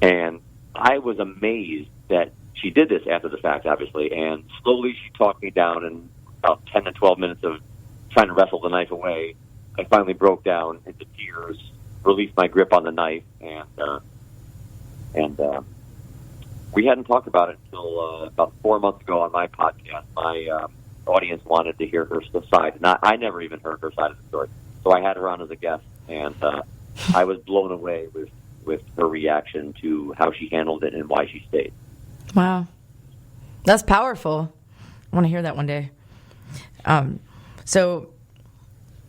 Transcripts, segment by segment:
And I was amazed that she did this after the fact, obviously, and slowly she talked me down, and about 10 to 12 minutes of trying to wrestle the knife away, I finally broke down into tears, released my grip on the knife, and we hadn't talked about it until about 4 months ago on my podcast. My audience wanted to hear her side, and I never even heard her side of the story. So I had her on as a guest, and I was blown away with her reaction to how she handled it and why she stayed. Wow. That's powerful. I want to hear that one day. So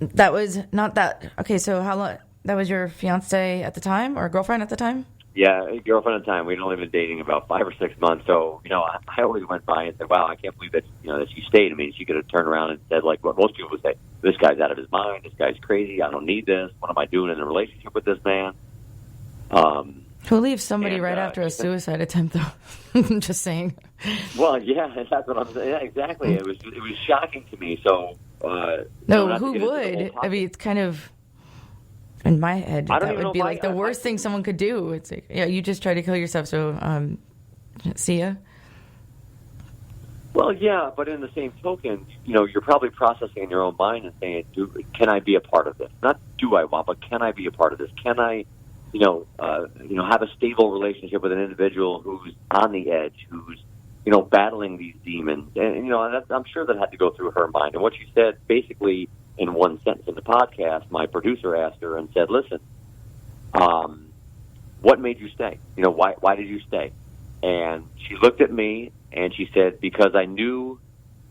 that was not that... Okay, so how long... That was your fiance at the time or girlfriend at the time? Yeah, girlfriend at the time. We'd only been dating about 5 or 6 months. So, I always went by and said, wow, I can't believe that, that she stayed. I mean, she could have turned around and said, like what most people would say, this guy's out of his mind. This guy's crazy. I don't need this. What am I doing in a relationship with this man? Who leaves somebody right after a suicide attempt, though? I'm just saying. Well, yeah, that's what I'm saying. Yeah, exactly. It was shocking to me. So, no, who would? I mean, it's kind of... In my head, that would be like the worst thing someone could do. It's like, yeah, you just try to kill yourself, so see ya. Well, yeah, but in the same token, you're probably processing in your own mind and saying, can I be a part of this? Not do I want, but can I be a part of this? Can I, have a stable relationship with an individual who's on the edge, who's, battling these demons? And, I'm sure that had to go through her mind. And what she said, basically, in one sentence in the podcast, my producer asked her and said, listen, what made you stay? Why did you stay? And she looked at me and she said, because I knew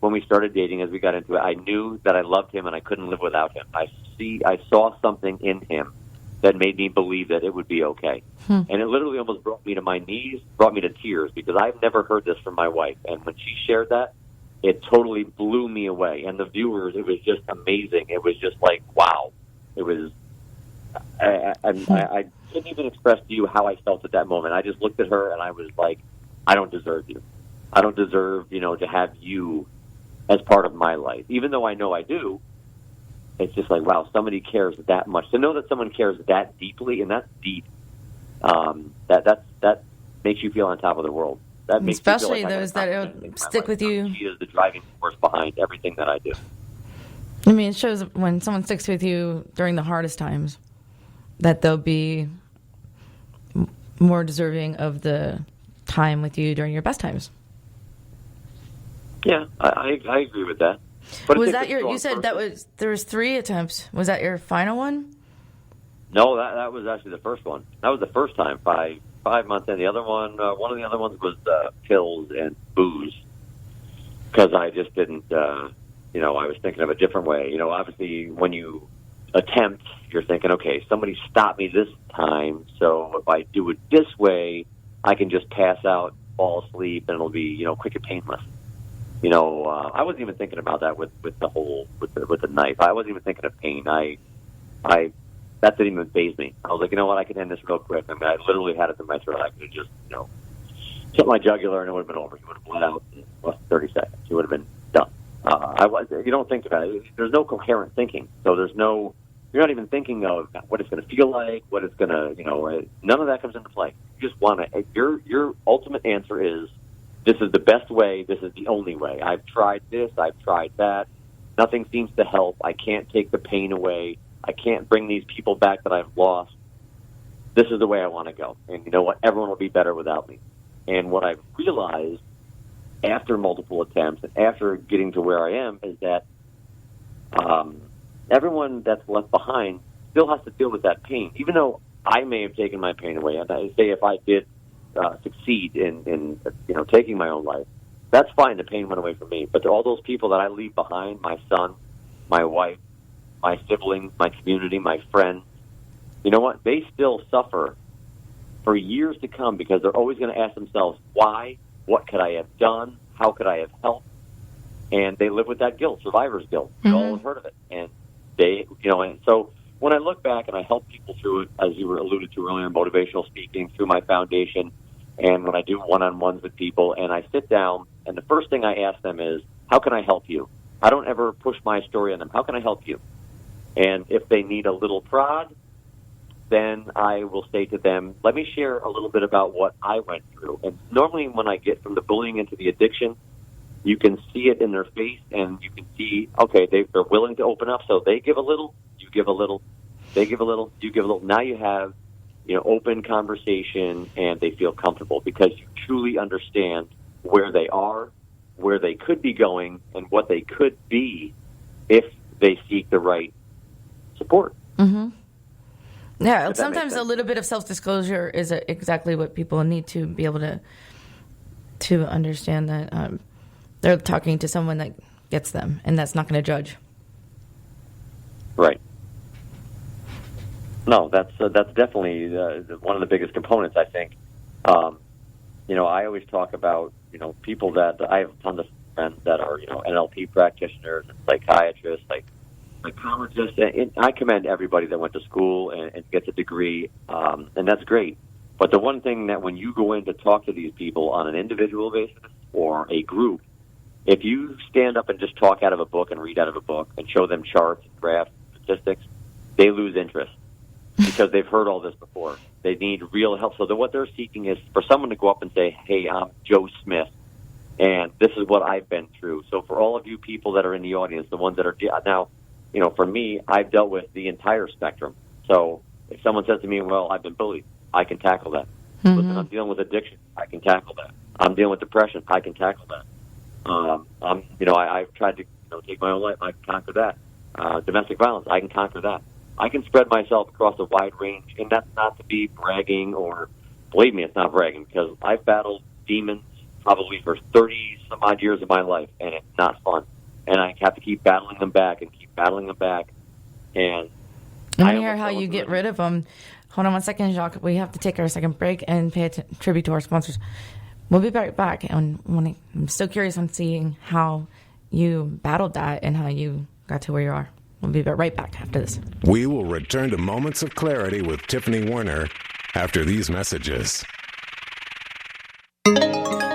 when we started dating, as we got into it, I knew that I loved him and I couldn't live without him. I saw something in him that made me believe that it would be okay. And it literally almost brought me to my knees, brought me to tears, because I've never heard this from my wife. And when she shared that, it totally blew me away. And the viewers, it was just amazing. It was just like, wow. It was, I couldn't even express to you how I felt at that moment. I just looked at her and I was like, I don't deserve you. I don't deserve, to have you as part of my life. Even though I know I do, it's just like, wow, somebody cares that much. To know that someone cares that deeply, and that's deep, that makes you feel on top of the world. That makes especially like those that stick with you. She is the driving force behind everything that I do. I mean, it shows when someone sticks with you during the hardest times that they'll be more deserving of the time with you during your best times. Yeah, I agree with that. But was that you said there was 3 attempts. Was that your final one? No, that was actually the first one. That was the first time, 5 months in. The other one, one of the other ones was pills and booze, because I just didn't, I was thinking of a different way. Obviously when you attempt, you're thinking, okay, somebody stopped me this time, so if I do it this way, I can just pass out, fall asleep, and it'll be, quick and painless. I wasn't even thinking about that with the knife. I wasn't even thinking of pain. That didn't even faze me. I was like, you know what, I can end this real quick. I mean, I literally had it in my throat. I could have just, hit my jugular and it would have been over. He would have bled out in less than 30 seconds. He would have been done. You don't think about it. There's no coherent thinking. So you're not even thinking of what it's going to feel like, what it's going to, none of that comes into play. You just want to, your ultimate answer is, this is the best way, this is the only way. I've tried this, I've tried that. Nothing seems to help. I can't take the pain away. I can't bring these people back that I've lost. This is the way I want to go. And you know what? Everyone will be better without me. And what I've realized after multiple attempts and after getting to where I am is that everyone that's left behind still has to deal with that pain. Even though I may have taken my pain away, and I say if I did succeed in taking my own life, that's fine. The pain went away from me. But to all those people that I leave behind, my son, my wife, my siblings, my community, my friends, you know what? They still suffer for years to come because they're always going to ask themselves, why? What could I have done? How could I have helped? And they live with that guilt, survivor's guilt. We all have heard of it. And they, and so when I look back and I help people through it, as you were alluded to earlier, motivational speaking through my foundation, and when I do one-on-ones with people, and I sit down, and the first thing I ask them is, how can I help you? I don't ever push my story on them. How can I help you? And if they need a little prod, then I will say to them, let me share a little bit about what I went through. And normally when I get from the bullying into the addiction, you can see it in their face, and you can see, okay, they're willing to open up. So they give a little, you give a little, they give a little, you give a little. Now you have, open conversation, and they feel comfortable because you truly understand where they are, where they could be going, and what they could be if they seek the right support. Mm-hmm. Yeah, sometimes a little bit of self-disclosure is exactly what people need to be able to understand that they're talking to someone that gets them, and that's not going to judge. Right. No, that's definitely one of the biggest components, I think. I always talk about, people that I have tons of friends that are, NLP practitioners and psychiatrists, psychologists. And I commend everybody that went to school and gets a degree, and that's great. But the one thing that when you go in to talk to these people on an individual basis or a group, if you stand up and just talk out of a book and read out of a book and show them charts, graphs, statistics, they lose interest because they've heard all this before. They need real help. So what they're seeking is for someone to go up and say, hey, I'm Joe Smith, and this is what I've been through. So for all of you people that are in the audience, the ones that are now, for me, I've dealt with the entire spectrum. So if someone says to me, well, I've been bullied, I can tackle that. Mm-hmm. Listen, I'm dealing with addiction, I can tackle that. I'm dealing with depression, I can tackle that. I've tried to take my own life, I can conquer that. Domestic violence, I can conquer that. I can spread myself across a wide range, and that's not to be bragging or, believe me, it's not bragging, because I've battled demons probably for 30-some-odd years of my life, and it's not fun. And I have to keep battling them back and keep battling them back. And I hear how you get rid of them. Hold on one second, Jacques. We have to take our second break and pay tribute to our sponsors. We'll be right back. And I'm still curious on seeing how you battled that and how you got to where you are. We'll be right back after this. We will return to Moments of Clarity with Tiffany Warner after these messages.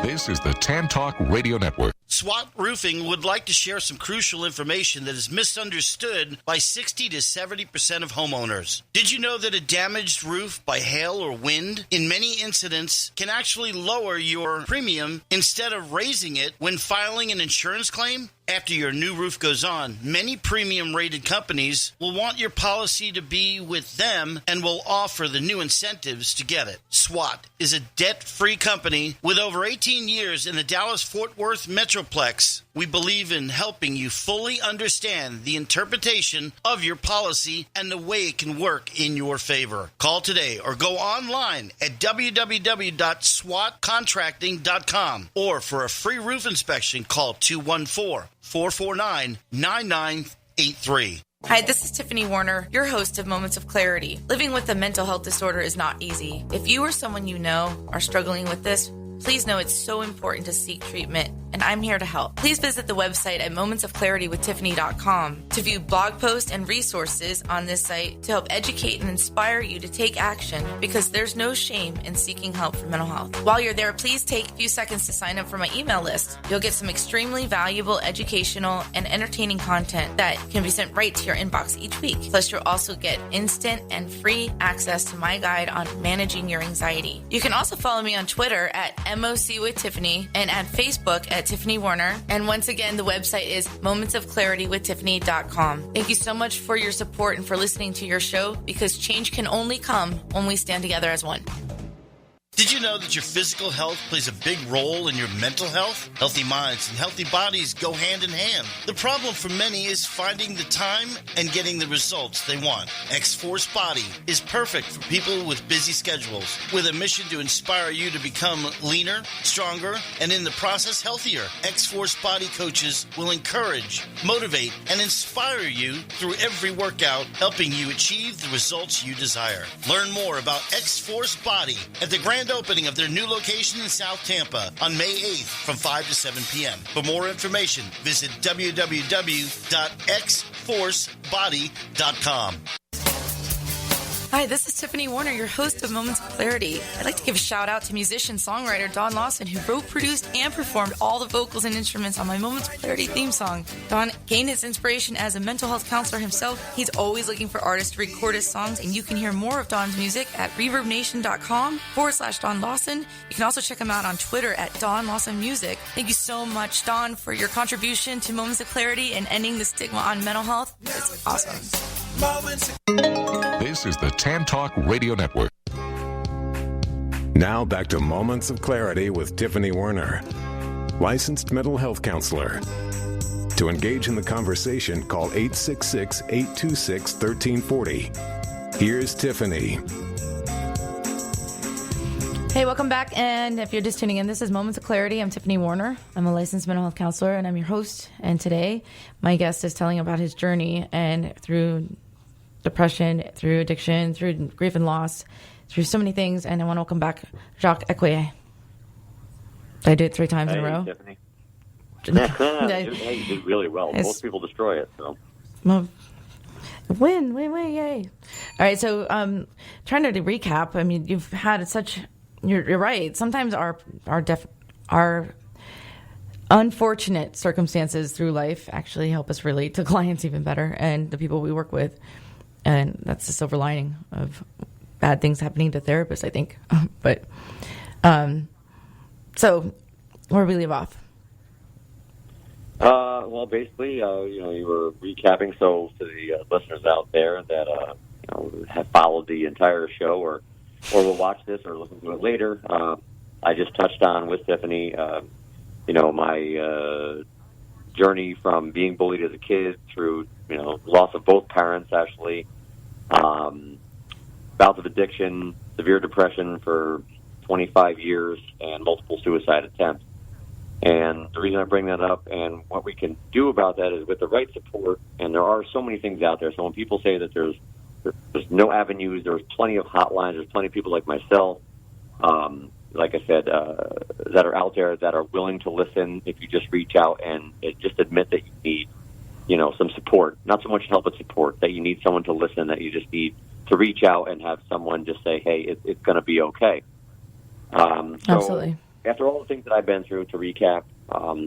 This is the Tan Talk Radio Network. SWAT Roofing would like to share some crucial information that is misunderstood by 60 to 70% of homeowners. Did you know that a damaged roof by hail or wind, in many incidents, can actually lower your premium instead of raising it when filing an insurance claim? After your new roof goes on, many premium-rated companies will want your policy to be with them and will offer the new incentives to get it. SWAT is a debt-free company with over 18 years in the Dallas-Fort Worth Metroplex. We believe in helping you fully understand the interpretation of your policy and the way it can work in your favor. Call today or go online at www.swatcontracting.com, or for a free roof inspection, call 214-449-9983. Hi, this is Tiffany Warner, your host of Moments of Clarity. Living with a mental health disorder is not easy. If you or someone you know are struggling with this, please know it's so important to seek treatment, and I'm here to help. Please visit the website at momentsofclaritywithtiffany.com to view blog posts and resources on this site to help educate and inspire you to take action, because there's no shame in seeking help for mental health. While you're there, please take a few seconds to sign up for my email list. You'll get some extremely valuable educational and entertaining content that can be sent right to your inbox each week. Plus, you'll also get instant and free access to my guide on managing your anxiety. You can also follow me on Twitter at MOC with Tiffany and at Facebook at Tiffany Warner. And once again, the website is momentsofclaritywithtiffany.com. Thank you so much for your support and for listening to your show, because change can only come when we stand together as one. Did you know that your physical health plays a big role in your mental health? Healthy minds and healthy bodies go hand in hand. The problem for many is finding the time and getting the results they want. X-Force Body is perfect for people with busy schedules, with a mission to inspire you to become leaner, stronger, and in the process healthier. X-Force Body coaches will encourage, motivate, and inspire you through every workout, helping you achieve the results you desire. Learn more about X-Force Body at the grand opening of their new location in South Tampa on May 8th from 5 to 7 p.m. For more information, visit www.xforcebody.com. Hi, this is Tiffany Warner, your host of Moments of Clarity. I'd like to give a shout out to musician-songwriter Don Lawson, who wrote, produced, and performed all the vocals and instruments on my Moments of Clarity theme song. Don gained his inspiration as a mental health counselor himself. He's always looking for artists to record his songs, and you can hear more of Don's music at reverbnation.com/Don Lawson. You can also check him out on Twitter at Don Lawson Music. Thank you so much, Don, for your contribution to Moments of Clarity and ending the stigma on mental health. It's awesome. This is the Tan Talk Radio Network. Now back to Moments of Clarity with Tiffany Werner, licensed mental health counselor. To engage in the conversation, call 866-826-1340. Here's Tiffany. Hey, welcome back. And if you're just tuning in, this is Moments of Clarity. I'm Tiffany Warner. I'm a licensed mental health counselor, and I'm your host. And today, my guest is telling about his journey and through depression, through addiction, through grief and loss, through so many things. And I want to welcome back Jacques Equier. Did I do it 3 times in a row? Tiffany. Hey, you did really well. Most people destroy it, so. Well, win, yay. All right, so trying to recap, I mean, you've had such, you're right. Sometimes our unfortunate circumstances through life actually help us relate to clients even better and the people we work with. And that's the silver lining of bad things happening to therapists, I think. But so where do we leave off? Well, basically, you were recapping. So to the listeners out there that have followed the entire show, or will watch this or listen to it later, I just touched on with Tiffany, my journey from being bullied as a kid through loss of both parents, actually, bouts of addiction, severe depression for 25 years, and multiple suicide attempts. And the reason I bring that up and what we can do about that is with the right support, and there are so many things out there. So when people say that there's no avenues, there's plenty of hotlines, there's plenty of people like myself, like I said, that are out there that are willing to listen if you just reach out and just admit that you need, some support. Not so much help, but support, that you need someone to listen, that you just need to reach out and have someone just say, hey, it's going to be okay. Absolutely. After all the things that I've been through, to recap,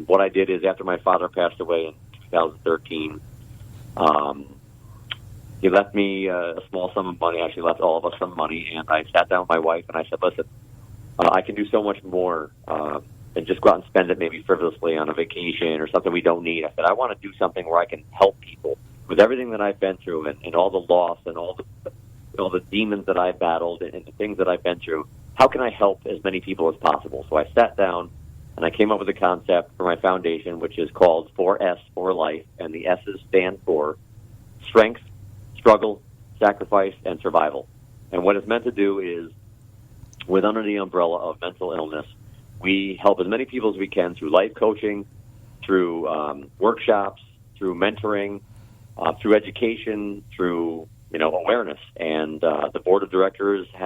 what I did is after my father passed away in 2013, he left me a small sum of money, actually left all of us some money, and I sat down with my wife and I said, listen, I can do so much more than just go out and spend it maybe frivolously on a vacation or something we don't need. I said, I want to do something where I can help people with everything that I've been through and all the loss and all the demons that I've battled and the things that I've been through. How can I help as many people as possible? So I sat down and I came up with a concept for my foundation, which is called 4S for Life, and the S's stand for strength, struggle, sacrifice, and survival. And what it's meant to do is, with under the umbrella of mental illness, we help as many people as we can through life coaching, through workshops, through mentoring, through education, through awareness. And the board of directors we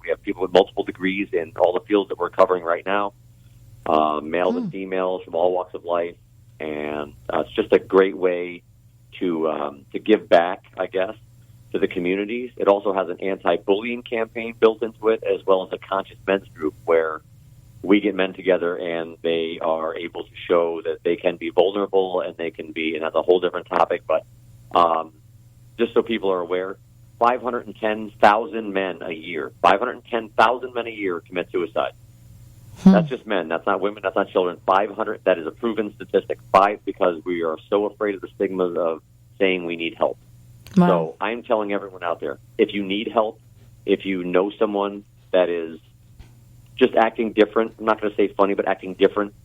have people with multiple degrees in all the fields that we're covering right now, males and females from all walks of life. And it's just a great way to give back, I guess, to the communities. It also has an anti-bullying campaign built into it, as well as a conscious men's group where we get men together and they are able to show that they can be vulnerable and they can be, and that's a whole different topic, but just so people are aware, 510,000 men a year. 510,000 men a year commit suicide. That's just men. That's not women. That's not children. 500. That is a proven statistic. Because we are so afraid of the stigmas of saying we need help. Wow. So I'm telling everyone out there, if you need help, if you know someone that is just acting different, I'm not going to say funny, but acting different,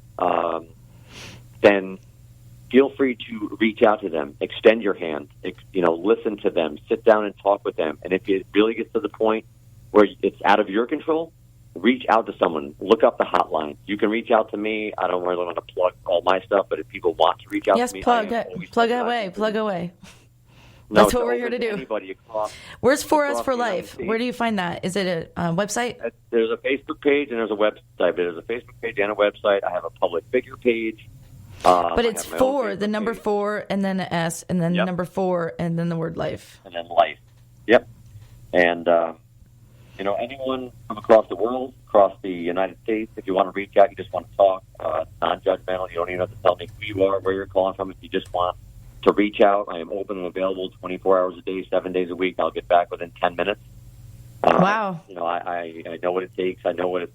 then feel free to reach out to them, extend your hand, listen to them, sit down and talk with them. And if it really gets to the point where it's out of your control, reach out to someone. Look up the hotline. You can reach out to me. I don't really want to plug all my stuff, but if people want to reach out to me, plug away. That's what we're here to do. Where's 4S for Life? Where do you find that? Is it a website? There's a Facebook page and there's a website. There's a Facebook page and a website. I have a public figure page. But it's 4, the number 4, and then an S, and then the number 4, and then the word life. And then life. Yep. And, anyone from across the world, across the United States, if you want to reach out, you just want to talk, non-judgmental. You don't even have to tell me who you are, where you're calling from. If you just want to reach out, I am open and available 24 hours a day, 7 days a week. I'll get back within 10 minutes. Wow. I know what it takes. I know what it's